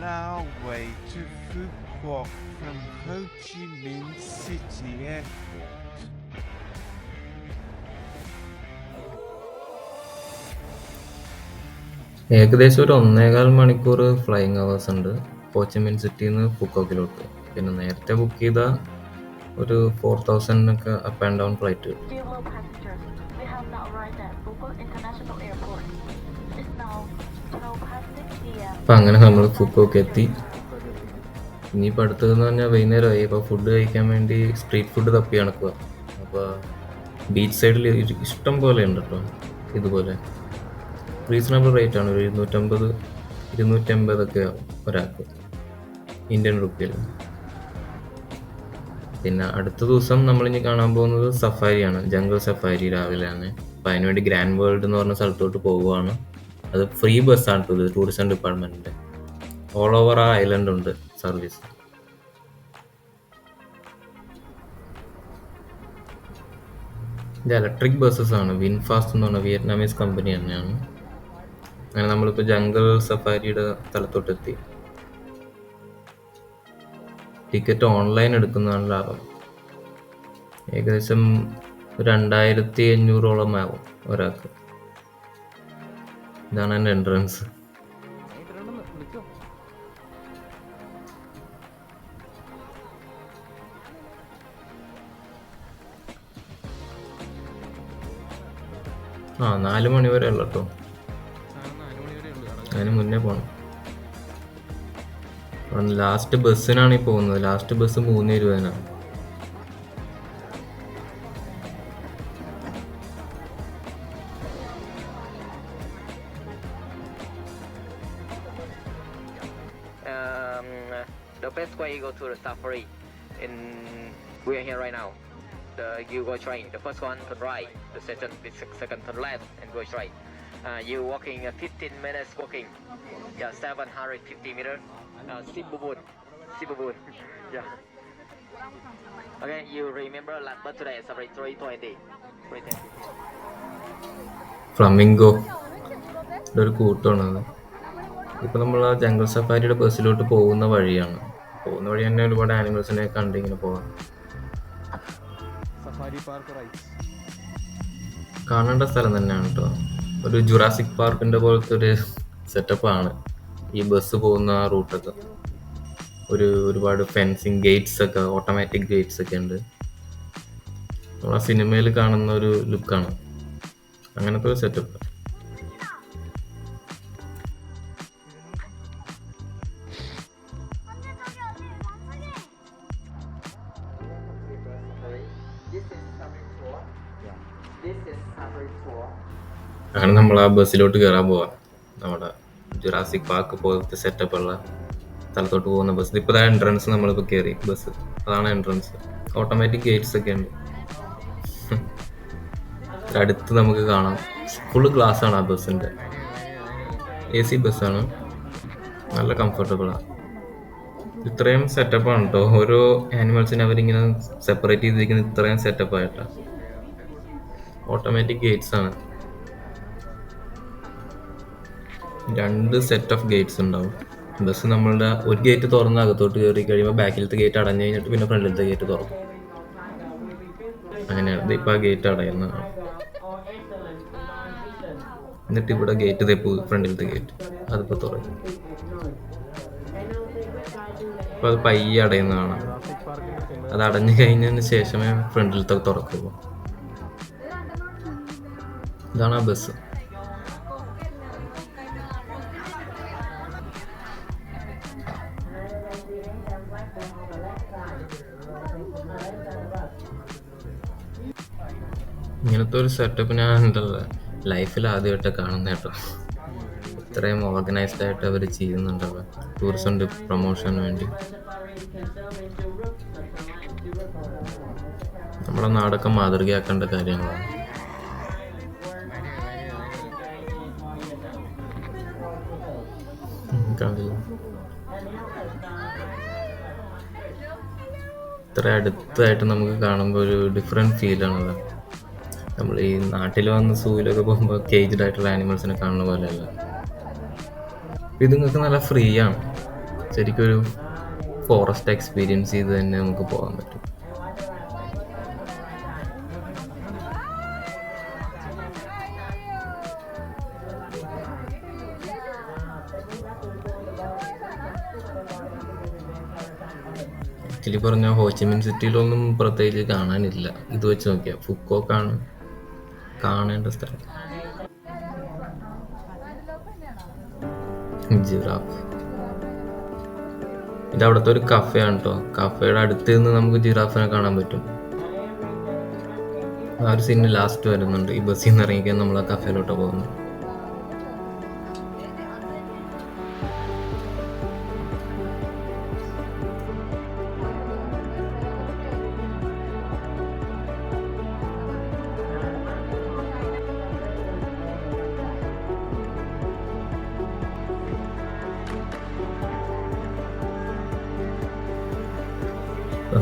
our way to Phu Quoc from Ho Chi Minh City Airport. ഏകദേശം ഒരു 1.25 മണിക്കൂർ flying hours ഉണ്ട് Ho Chi Minh സിറ്റിയിൽ നിന്ന് ഫുക്കോക്കിലോട്ട്. പിന്നെ നേരത്തെ ബുക്ക് ചെയ്ത ഒരു 4000 ഒക്കെ അപ്പ് ആൻഡ് ഡൗൺ ഫ്ലൈറ്റ് കിട്ടും. Dear passengers, we have now arrived at Phuket International Airport. It's now 12:06 p.m. അപ്പം അങ്ങനെ നമ്മൾ ഫുക്കോക്ക് എത്തി. ഇനിയിപ്പോൾ അടുത്തതെന്ന് പറഞ്ഞാൽ വൈകുന്നേരമായി. ഇപ്പോൾ ഫുഡ് കഴിക്കാൻ വേണ്ടി സ്ട്രീറ്റ് ഫുഡ് തപ്പി നടക്കുക. അപ്പോൾ ബീച്ച് സൈഡിൽ ഇഷ്ടം പോലെ ഉണ്ട് കേട്ടോ. ഇതുപോലെ റീസണബിൾ റേറ്റ് ആണ്. ഒരു 250 ആവും ഒരാൾക്ക് ഇന്ത്യൻ റുപ്പിയിൽ. പിന്നെ അടുത്ത ദിവസം നമ്മളിനി കാണാൻ പോകുന്നത് സഫാരിയാണ്, ജംഗിൾ സഫാരി രാവിലെയാണ്. അപ്പം അതിനുവേണ്ടി ഗ്രാൻഡ് വേൾഡ് എന്ന് പറഞ്ഞ സ്ഥലത്തോട്ട് പോവുകയാണ്. അത് ഫ്രീ ബസ്സാണ് ഇത്, ടൂറിസം ഡിപ്പാർട്ട്മെൻറ്റിൻ്റെ. ഓൾ ഓവർ ആ ഐലൻഡ് ഉണ്ട് സർവീസ്. ഇത് ഇലക്ട്രിക് ബസ്സസ് ആണ്. വിൻഫാസ്റ്റ് എന്ന് പറഞ്ഞ വിയറ്റ്നാമീസ് കമ്പനി തന്നെയാണ്. അങ്ങനെ നമ്മളിപ്പോൾ ജംഗിൾ സഫാരിയുടെ സ്ഥലത്തോട്ടെത്തി. ടിക്കറ്റ് ഓൺലൈൻ എടുക്കുന്നതാണ് ലാഭം. ഏകദേശം 2500 ആവും ഒരാൾക്ക്. ഇതാണ് എൻ്റെ എൻട്രൻസ്. ആ 4 മണി വരെ ഉള്ളു കേട്ടോ. അതിന് മുന്നേ പോകണം. ലാസ്റ്റ് ബസ്സിനാണ് ഈ പോകുന്നത്. Last bus 3:20. The best way go to the safari. We are here right now. You go straight. The first one turn right. The second turn left and go straight. You walking 15 minutes walking. Yeah, 750 meter. Sibubun. Yeah. Okay, you remember last but today safari 320. Flamingo ഒരു കൂട്ടമാണത്. ഇപ്പം നമ്മൾ ആ jungle സഫാരിയുടെ ബസ്സിലോട്ട് പോകുന്ന വഴിയാണ്. പോകുന്ന വഴി തന്നെ ഒരുപാട് ആനിമൽസിനെ കണ്ട് ഇങ്ങനെ പോകാം. കാണേണ്ട സ്ഥലം തന്നെയാണ് കേട്ടോ. ഒരു ജുറാസിക് പാർക്കിൻ്റെ പോലത്തെ ഒരു സെറ്റപ്പാണ് ഈ ബസ് പോകുന്ന ആ റൂട്ടൊക്കെ. ഒരുപാട് ഫെൻസിങ് ഗേറ്റ്സ് ഒക്കെ, ഓട്ടോമാറ്റിക് ഗേറ്റ്സ് ഒക്കെ ഉണ്ട്. നമ്മൾ ആ സിനിമയിൽ കാണുന്ന ഒരു ലുക്കാണ്. അങ്ങനത്തെ ഒരു സെറ്റപ്പ്. അങ്ങനെ നമ്മൾ ആ ബസ്സിലോട്ട് കയറാൻ പോവാം. നമ്മുടെ ജുറാസിക് പാർക്ക് പോലത്തെ സെറ്റപ്പുള്ള സ്ഥലത്തോട്ട് പോകുന്ന ബസ്. ഇപ്പോൾ എൻട്രൻസ് നമ്മളിപ്പോൾ കയറി ബസ്. അതാണ് എൻട്രൻസ്. ഓട്ടോമാറ്റിക് ഗേറ്റ്സ് ഒക്കെ ഉണ്ട്. അടുത്ത് നമുക്ക് കാണാം. ഫുള്ള് ഗ്ലാസ് ആണ് ആ ബസ്സിൻ്റെ. AC ബസ്സാണ്. നല്ല കംഫർട്ടബിളാണ്. ഇത്രയും സെറ്റപ്പാണ് കേട്ടോ. ഓരോ ആനിമൽസിനെ അവരിങ്ങനെ സെപ്പറേറ്റ് ചെയ്തിരിക്കുന്നത് ഇത്രയും സെറ്റപ്പായിട്ടാണ്. ഓട്ടോമാറ്റിക് ഗേറ്റ്സ് ആണ്. 2 സെറ്റ് ഓഫ് ഗേറ്റ്സ് ഉണ്ടാവും. ബസ് നമ്മളുടെ ഒരു ഗേറ്റ് തുറന്ന് അകത്തോട്ട് കയറി കഴിയുമ്പോൾ ബാക്കിലത്തെ ഗേറ്റ് അടഞ്ഞു കഴിഞ്ഞിട്ട് പിന്നെ ഫ്രണ്ടിലത്തെ ഗേറ്റ് തുറക്കും. അങ്ങനെയാണ്. ഇതിപ്പോൾ ആ ഗേറ്റ് അടയുന്നതാണ്. എന്നിട്ട് ഇവിടെ ഗേറ്റ് തെപ്പ്, ഫ്രണ്ടിലത്തെ ഗേറ്റ് അതിപ്പോൾ തുറക്കും. അപ്പോൾ അത് പയ്യെ അടയുന്നതാണ്. അത് അടഞ്ഞു കഴിഞ്ഞതിന് ശേഷമേ ഫ്രണ്ടിലത്തെ തുറക്കുള്ളൂ. ഇതാണ് ആ ബസ്. ഇങ്ങനത്തെ ഒരു സെറ്റപ്പ് ഞാൻ എൻ്റെ ലൈഫിൽ ആദ്യമായിട്ട് കാണുന്ന കേട്ടോ. ഇത്രയും ഓർഗനൈസ്ഡ് ആയിട്ട് അവർ ചെയ്യുന്നുണ്ടല്ലോ ടൂറിസം പ്രൊമോഷന് വേണ്ടി. നമ്മുടെ നാടൊക്കെ മാതൃകയാക്കേണ്ട കാര്യങ്ങളാണ്. ഇത്ര അടുത്തായിട്ട് നമുക്ക് കാണുമ്പോൾ ഒരു ഡിഫറെൻറ്റ് ഫീലാണല്ലോ. നമ്മൾ ഈ നാട്ടിൽ വന്ന് സൂയിലൊക്കെ പോകുമ്പോൾ കേജ്ഡ് ആയിട്ടുള്ള ആനിമൽസിനെ കാണുന്ന പോലെയല്ല. ഇതുങ്ങൾക്ക് നല്ല ഫ്രീ ആണ്. ശരിക്കും ഒരു ഫോറസ്റ്റ് എക്സ്പീരിയൻസ് ചെയ്ത് തന്നെ നമുക്ക് പോകാൻ പറ്റും. ആക്ച്വലി പറഞ്ഞാൽ ഹോച്ചിമിൻ സിറ്റിയിലൊന്നും പ്രത്യേകിച്ച് കാണാനില്ല. ഇത് വെച്ച് നോക്കിയാൽ ഫുക്കോക്കാണ് കാണേണ്ട സ്ഥലം. ജിറാഫ് ഇത് അവിടുത്തെ ഒരു കഫേയാണ് കേട്ടോ. കഫേയുടെ അടുത്ത് നിന്ന് നമുക്ക് ജിറാഫിനെ കാണാൻ പറ്റും. ആ ഒരു സീന് ലാസ്റ്റ് വരുന്നുണ്ട്. ഈ ബസ്സിൽ നിന്ന് ഇറങ്ങിക്കാൻ നമ്മൾ ആ കഫേയിലോട്ട് പോകുന്നു.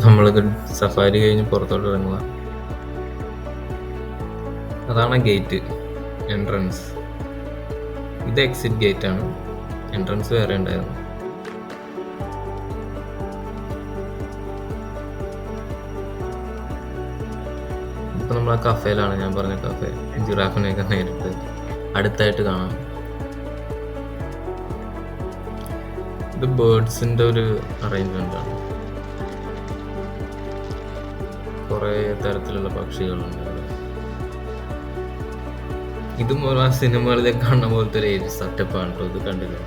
നമ്മൾക്ക് സഫാരി കഴിഞ്ഞ് പുറത്തോട്ട് ഇറങ്ങുക. അതാണ് ഗേറ്റ്, എൻട്രൻസ്. ഇത് എക്സിറ്റ് ഗേറ്റ് ആണ്. എൻട്രൻസ് വേറെ ഉണ്ടായിരുന്നു. ഇപ്പൊ നമ്മൾ ആ കഫേയിലാണ്, ഞാൻ പറഞ്ഞ കഫേ. ജിറാഫിനെയൊക്കെ നേരിട്ട് അടുത്തായിട്ട് കാണാം. ഇത് ബേർഡ്സിന്റെ ഒരു അറേഞ്ച്മെന്റ് ആണ്. കുറേ തരത്തിലുള്ള പക്ഷികളുണ്ട്. ഇതും ആ സിനിമകളിലെ കാണുന്ന പോലത്തെ ഒരു സെറ്റപ്പാണ് കേട്ടോ. ഇത് കണ്ടില്ല,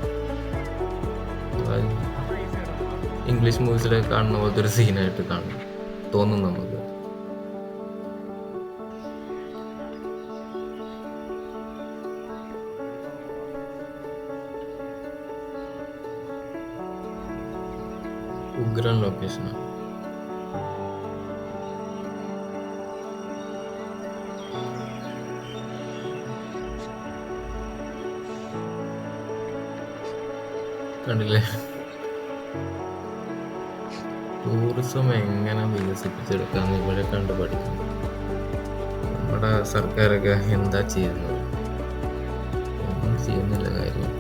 ഇംഗ്ലീഷ് മൂവീസിലൊക്കെ കാണുന്ന പോലത്തെ ഒരു സീനായിട്ട് കാണും തോന്നും നമുക്ക്. ഉഗ്രൻ ലൊക്കേഷനാണ്. കണ്ടില്ലേ, ടൂറിസം എങ്ങനെ വികസിപ്പിച്ചെടുക്കാന്ന് ഇവിടെ കണ്ട് പഠിക്കണം. നമ്മുടെ സർക്കാരൊക്കെ എന്താ ചെയ്യുന്നത്? ഒന്നും ചെയ്യുന്നില്ല കാര്യം.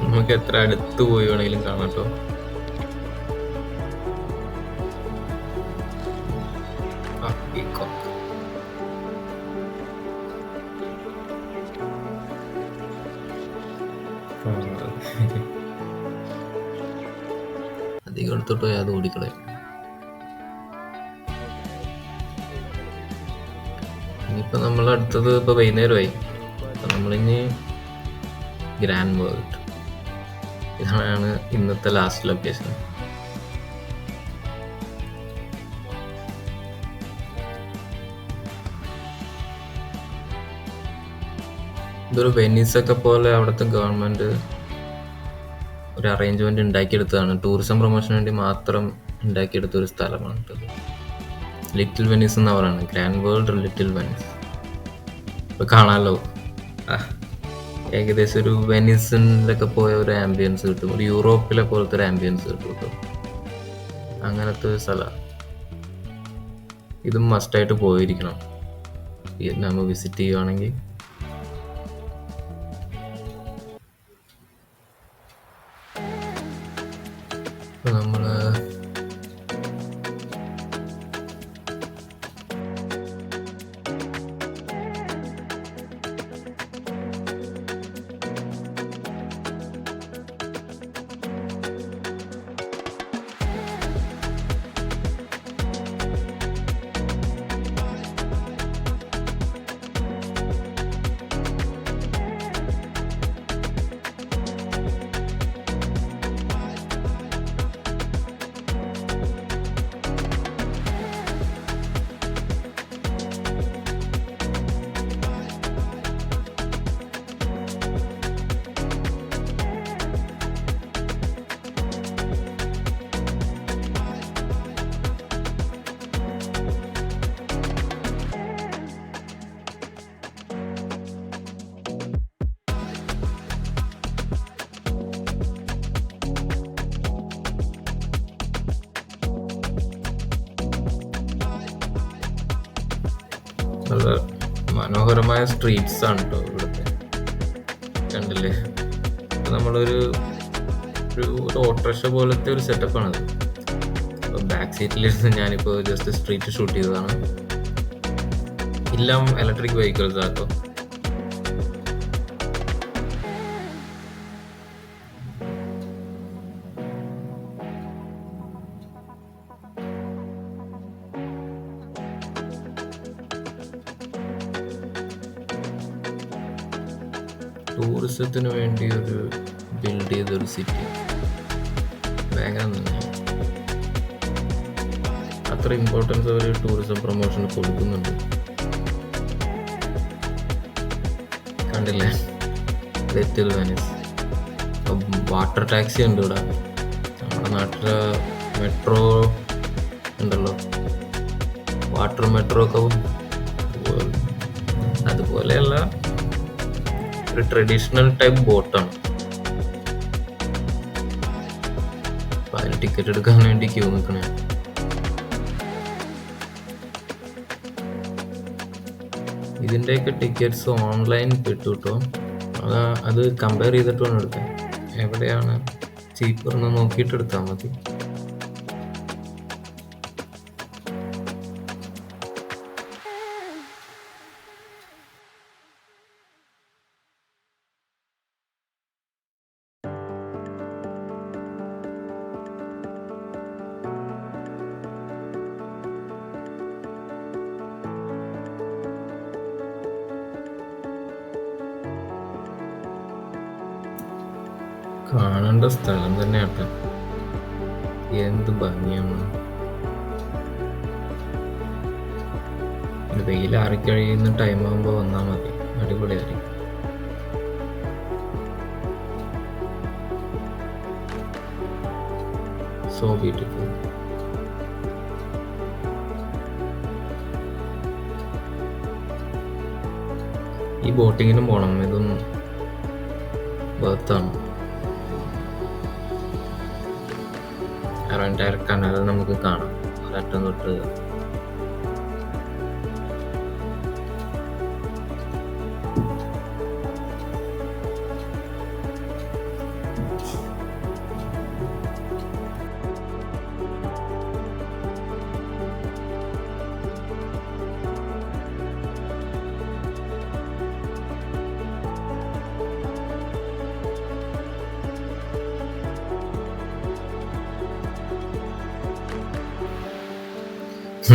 നമുക്ക് എത്ര അടുത്ത് പോയി വേണമെങ്കിലും കാണാട്ടോ. അധികം എടുത്തോട്ട് പോയി അത് ഓടിക്കളയും. ഇനിയിപ്പോ നമ്മളടുത്തത് ഇപ്പൊ വൈകുന്നേരമായി. അപ്പൊ നമ്മളിനി ഗ്രാൻഡ് വേൾഡ്, ഇതാണ് ഇന്നത്തെ ലാസ്റ്റ് ലൊക്കേഷൻ. ഇതൊരു വെനീസൊക്കെ പോലെ അവിടുത്തെ ഗവൺമെന്റ് ഒരു അറേഞ്ച്മെന്റ് ഉണ്ടാക്കിയെടുത്തതാണ്. ടൂറിസം പ്രൊമോഷന് വേണ്ടി മാത്രം ഉണ്ടാക്കിയെടുത്ത ഒരു സ്ഥലമാണ്. ലിറ്റിൽ വെനീസ് എന്നാ പറയുന്നത്. Grand world little Venice. ഇപ്പൊ കാണാലോ, ഏകദേശം ഒരു വെനീസിലൊക്കെ പോയ ഒരു ആംബിയൻസ് കിട്ടും. ഒരു യൂറോപ്പിലെ പോലത്തെ ഒരു ആംബിയൻസ് കിട്ടും കേട്ടോ. അങ്ങനത്തെ ഒരു സ്ഥലമാണ്. ഇതും മസ്റ്റായിട്ട് പോയിരിക്കണം വിയറ്റ്നാം വിസിറ്റ് ചെയ്യുവാണെങ്കിൽ. നമ്മള് നല്ല മനോഹരമായ സ്ട്രീറ്റ്സ് ആണ് കേട്ടോ ഇവിടുത്തെ, കണ്ടില്ലേ? നമ്മളൊരു ഓട്ടോറിക്ഷ പോലത്തെ ഒരു സെറ്റപ്പാണത്. ബാക്ക് സീറ്റിലിരുന്ന് ഞാനിപ്പോൾ ജസ്റ്റ് സ്ട്രീറ്റ് ഷൂട്ട് ചെയ്തതാണ്. എല്ലാം ഇലക്ട്രിക് വെഹിക്കിൾസ് ആട്ടോ. ടൂറിസത്തിന് വേണ്ടി ഒരു ബിൽഡ് ചെയ്തൊരു സിറ്റി ഭയങ്കര തന്നെ. അത്ര ഇമ്പോർട്ടൻസ് അവർ ടൂറിസം പ്രൊമോഷന് കൊടുക്കുന്നുണ്ട്. കണ്ടില്ലേ ലിറ്റിൽ വെനീസ്. വാട്ടർ ടാക്സി ഉണ്ട് ഇവിടെ. നമ്മുടെ നാട്ടിലെ മെട്രോ ഉണ്ടല്ലോ, വാട്ടർ മെട്രോ ഒക്കെ അതുപോലെയല്ല, ഒരു ട്രഡീഷണൽ ടൈപ്പ് ബോട്ടാണ്. അപ്പം അതിന് ടിക്കറ്റ് എടുക്കാൻ വേണ്ടി ക്യൂ നിൽക്കണേ. ഇതിൻ്റെയൊക്കെ ടിക്കറ്റ്സ് ഓൺലൈൻ കിട്ടും കേട്ടോ. അത് കമ്പയർ ചെയ്തിട്ട് വേണം എടുക്കാൻ. എവിടെയാണ് ചീപ്പർ എന്ന് നോക്കിയിട്ട് എടുത്താൽ മതി. കാണേണ്ട സ്ഥലം തന്നെയാട്ടെ, എന്ത് ഭംഗിയാണ്. വെയിലാറിക്കഴിയുന്ന ടൈം ആകുമ്പോൾ വന്നാൽ മതി, അടിപൊളിയായിരിക്കും. So beautiful. ഈ ബോട്ടിങ്ങിനും പോകണം, ഇതും ബർത്താണ്. എൻറ്റയർ കനാൽ നമുക്ക് കാണാം ഒരറ്റം തൊട്ട്.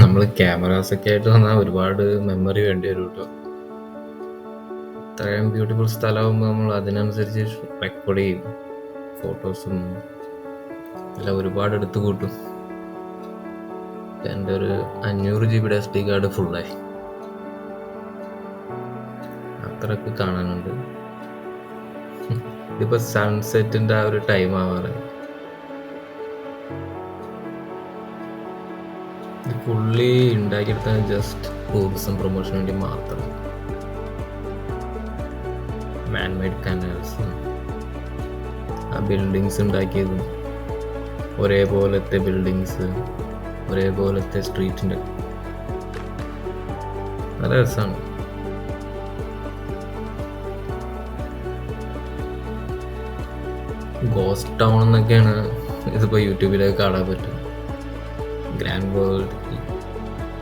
നമ്മൾ ക്യാമറാസൊക്കെ ആയിട്ട് വന്നാൽ ഒരുപാട് മെമ്മറി വേണ്ടി വരും കേട്ടോ. ഇത്രയും ബ്യൂട്ടിഫുൾ സ്ഥലമാകുമ്പോൾ നമ്മൾ അതിനനുസരിച്ച് റെക്കോർഡ് ചെയ്യും, ഫോട്ടോസും എല്ലാം ഒരുപാട് എടുത്ത് കൂട്ടും. എൻ്റെ ഒരു 500 GB SD കാർഡ് ഫുള്ളായി. അത്രയൊക്കെ കാണാനുണ്ട്. ഇതിപ്പോൾ സൺസെറ്റിൻ്റെ ആ ഒരു ടൈം ആവാറായി. ഫുള്ളി ഉണ്ടാക്കിയെടുത്താൽ ജസ്റ്റ് ടൂറിസം പ്രൊമോഷന് വേണ്ടി മാത്രം. മാൻമെയ്ഡ് കനാൽസ്, ആ ബിൽഡിങ്സ് ഉണ്ടാക്കിയതും ഒരേപോലത്തെ ബിൽഡിങ്സ്, ഒരേപോലത്തെ സ്ട്രീറ്റിൻ്റെ നല്ല രസമാണ്. ഗോസ്റ്റ് ടൗൺ എന്നൊക്കെയാണ് ഇതിപ്പോൾ യൂട്യൂബിലൊക്കെ കാണാൻ പറ്റും. ഗ്രാൻഡ് വേൾഡ്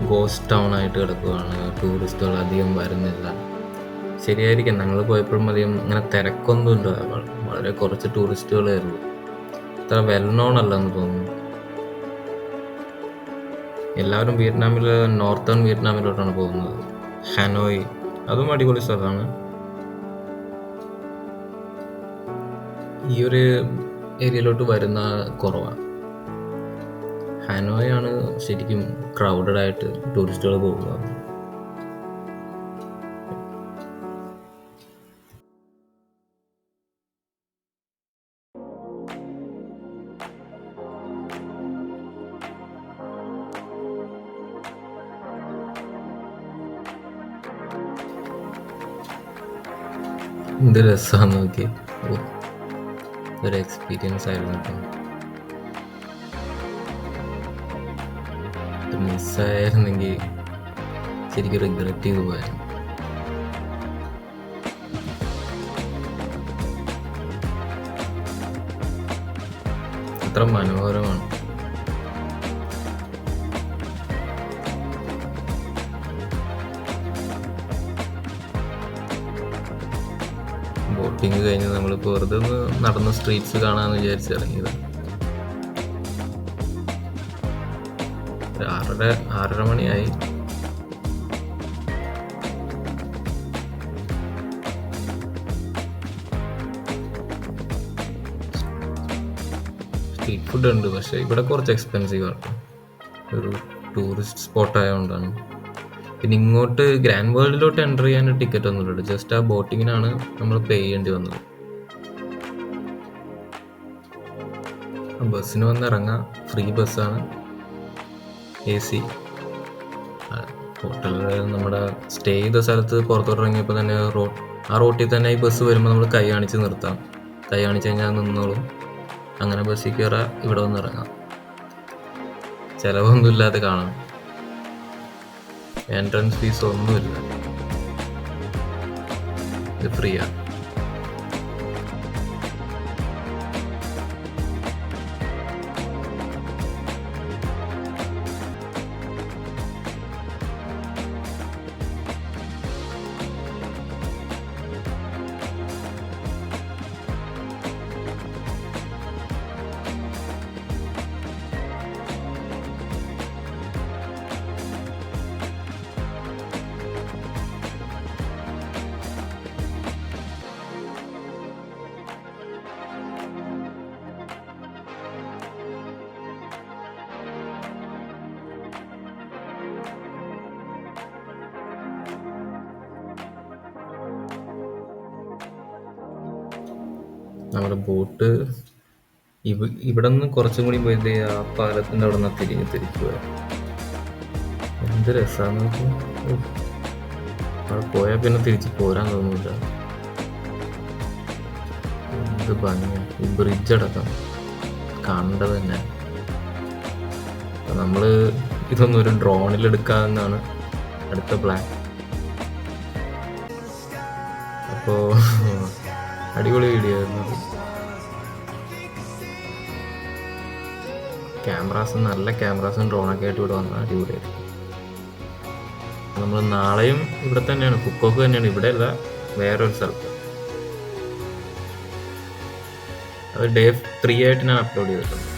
ഗോസ്റ്റ് ടൗൺ ആയിട്ട് കിടക്കുകയാണ്, ടൂറിസ്റ്റുകൾ അധികം വരുന്നില്ല. ശരിയായിരിക്കും, ഞങ്ങൾ പോയപ്പോഴും അധികം ഇങ്ങനെ തിരക്കൊന്നുമില്ല, വളരെ കുറച്ച് ടൂറിസ്റ്റുകളേ ഉള്ളൂ. അത്ര വെൽ നോൺ അല്ലെന്ന് തോന്നുന്നു. എല്ലാവരും വിയറ്റ്നാമിൽ നോർത്തേൺ വിയറ്റ്നാമിലോട്ടാണ് പോകുന്നത്. ഹാനോയ് അതും അടിപൊളി സ്ഥലമാണ്. ഈ ഒരു ഏരിയയിലോട്ട് വരുന്ന കുറവാണ്. ഹാനോയ് ആണ് ശരിക്കും ക്രൗഡഡ് ആയിട്ട് ടൂറിസ്റ്റുകൾ പോകുന്നത്. എന്ത് രസമാണെന്ന് നോക്കി. ഒരു എക്സ്പീരിയൻസ് ആയിരുന്നു കേട്ടോ. മിസ്സായിരുന്നെങ്കിൽ ശരിക്കും റിഗ്രറ്റ് ചെയ്തു പോയായിരുന്നു. അത്ര മനോഹരമാണ്. ബോട്ടിങ് കഴിഞ്ഞ് നമ്മളിപ്പോൾ വെറുതെ ഒന്ന് നടന്ന് സ്ട്രീറ്റ്സ് കാണാമെന്ന് വിചാരിച്ചിറങ്ങിയത്. 6:30 മണിയായി. സ്ട്രീറ്റ് ഫുഡ് ഉണ്ട്, പക്ഷേ ഇവിടെ കുറച്ച് എക്സ്പെൻസീവ് ആണ്. ഒരു ടൂറിസ്റ്റ് സ്പോട്ട് ആയതുകൊണ്ടാണ്. പിന്നെ ഇങ്ങോട്ട് ഗ്രാൻഡ് വേൾഡിലോട്ട് എൻ്റർ ചെയ്യാൻ ടിക്കറ്റ് ഒന്നുമില്ല, ജസ്റ്റ് ആ ബോട്ടിങ്ങിനാണ് നമ്മൾ പേ ചെയ്യേണ്ടി വന്നത്. ബസ്സിന് വന്നിറങ്ങാം, ഫ്രീ ബസ്സാണ്, AC. ഹോട്ടലിൽ നമ്മുടെ സ്റ്റേ ചെയ്ത സ്ഥലത്ത് പുറത്തോട്ട് ഇറങ്ങിയപ്പോൾ തന്നെ ആ റോട്ടിൽ തന്നെ ഈ ബസ് വരുമ്പോൾ നമ്മൾ കൈ കാണിച്ച് നിർത്താം. കൈ കാണിച്ച് കഴിഞ്ഞാൽ നിന്നോളും. അങ്ങനെ ബസ്സിൽ കയറാം, ഇവിടെ വന്ന് ഇറങ്ങാം. ചിലവൊന്നുമില്ലാതെ കാണാം. എൻട്രൻസ് ഫീസ് ഒന്നുമില്ല, ഇത് ഫ്രീയാണ്. നമ്മുടെ ബോട്ട് ഇവിടെ നിന്ന് കുറച്ചും കൂടി പോയത് ആ പാലത്തിൻ്റെ അവിടെ നിന്ന് തിരിച്ചു പോയത്. എന്ത് രസമാണെന്ന് വെച്ചാൽ അവിടെ പോയാൽ പിന്നെ തിരിച്ച് പോരാൻ തോന്നുന്നില്ല. എന്ത് ഭംഗിയാണ് ഈ ബ്രിഡ്ജ് അടക്കം കണ്ടത് തന്നെ. നമ്മൾ ഇതൊന്നും ഒരു ഡ്രോണിൽ എടുക്കാമെന്നാണ് അടുത്ത പ്ലാൻ. അപ്പോൾ അടിപൊളി വീഡിയോ ആയിരുന്നു. നല്ല ക്യാമറാസും ഡ്രോണൊക്കെ ആയിട്ട് ഇവിടെ വന്നാൽ അടിപൊളിയായിരുന്നു. നമ്മൾ നാളെയും ഇവിടെ തന്നെയാണ്, ഫുക്കോക്ക് തന്നെയാണ്, ഇവിടെ അല്ല വേറൊരു സ്ഥലത്ത്. അത് Day 3 ആയിട്ട് ഞാൻ അപ്ലോഡ് ചെയ്തിട്ടുണ്ട്.